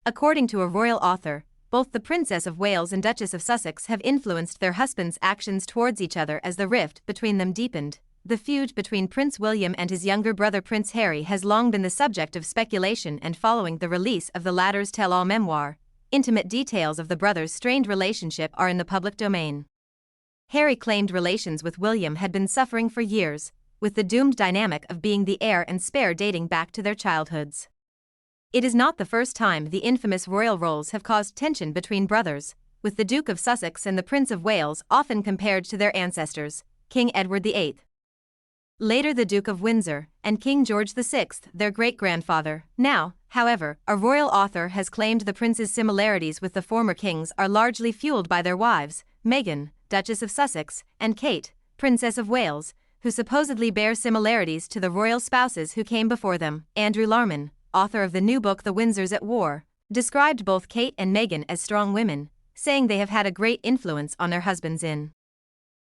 According to a royal author, both the Princess of Wales and Duchess of Sussex have influenced their husbands' actions towards each other as the rift between them deepened. The feud between Prince William and his younger brother Prince Harry has long been the subject of speculation, and following the release of the latter's tell-all memoir, intimate details of the brothers' strained relationship are in the public domain. Harry claimed relations with William had been suffering for years, with the doomed dynamic of being the heir and spare dating back to their childhoods. It is not the first time the infamous royal roles have caused tension between brothers, with the Duke of Sussex and the Prince of Wales often compared to their ancestors, King Edward VIII. Later the Duke of Windsor, and King George VI, their great-grandfather. Now, however, a royal author has claimed the prince's similarities with the former kings are largely fueled by their wives, Meghan, Duchess of Sussex, and Kate, Princess of Wales, who supposedly bear similarities to the royal spouses who came before them. Andrew Larman, author of the new book The Windsors at War, described both Kate and Meghan as strong women, saying they have had a great influence on their husbands in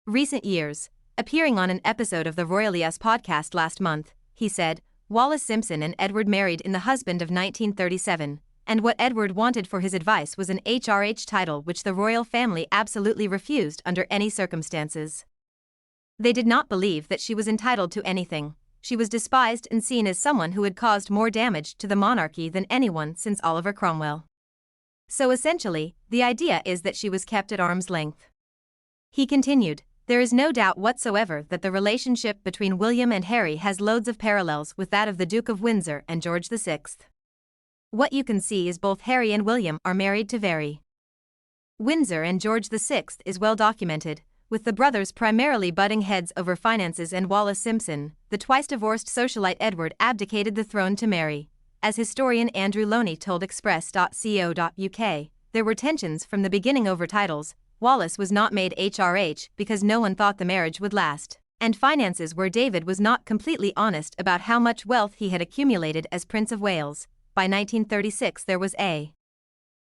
recent years. Appearing on an episode of the Royally Us podcast last month, he said, Wallis Simpson and Edward married in the husband of 1937, and what Edward wanted for his advice was an HRH title which the royal family absolutely refused under any circumstances. They did not believe that she was entitled to anything. She was despised and seen as someone who had caused more damage to the monarchy than anyone since Oliver Cromwell. So essentially, the idea is that she was kept at arm's length. He continued, there is no doubt whatsoever that the relationship between William and Harry has loads of parallels with that of the Duke of Windsor and George VI. What you can see is both Harry and William are married to very Windsor, and George VI is well documented, with the brothers primarily butting heads over finances, and Wallis Simpson, the twice-divorced socialite Edward, abdicated the throne to Mary. As historian Andrew Loney told Express.co.uk, there were tensions from the beginning over titles. Wallis was not made HRH because no one thought the marriage would last, and finances where David was not completely honest about how much wealth he had accumulated as Prince of Wales. By 1936 there was a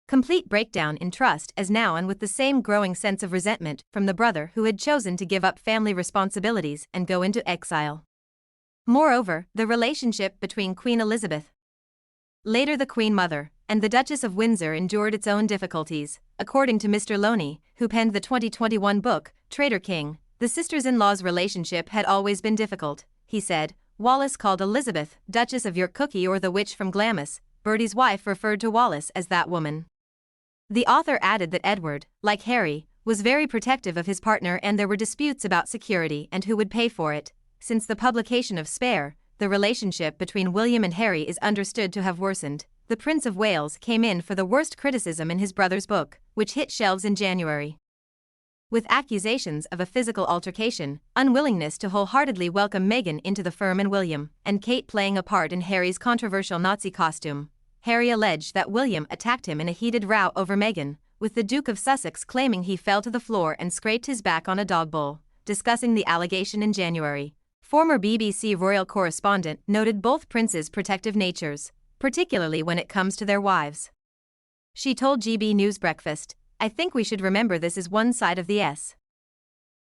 complete breakdown in trust as now, and with the same growing sense of resentment from the brother who had chosen to give up family responsibilities and go into exile. Moreover, the relationship between Queen Elizabeth, later the Queen Mother, and the Duchess of Windsor endured its own difficulties. According to Mr. Loney, who penned the 2021 book, Traitor King, the sisters-in-law's relationship had always been difficult. He said, Wallis called Elizabeth, Duchess of York Cookie, or the witch from Glamis. Bertie's wife referred to Wallis as that woman. The author added that Edward, like Harry, was very protective of his partner, and there were disputes about security and who would pay for it. Since the publication of Spare, the relationship between William and Harry is understood to have worsened. The Prince of Wales came in for the worst criticism in his brother's book, which hit shelves in January, with accusations of a physical altercation, unwillingness to wholeheartedly welcome Meghan into the firm, and William and Kate playing a part in Harry's controversial Nazi costume. Harry alleged that William attacked him in a heated row over Meghan, with the Duke of Sussex claiming he fell to the floor and scraped his back on a dog bowl. Discussing the allegation in January, former BBC royal correspondent noted both princes' protective natures, particularly when it comes to their wives. She told GB News Breakfast, I think we should remember this is one side of the S.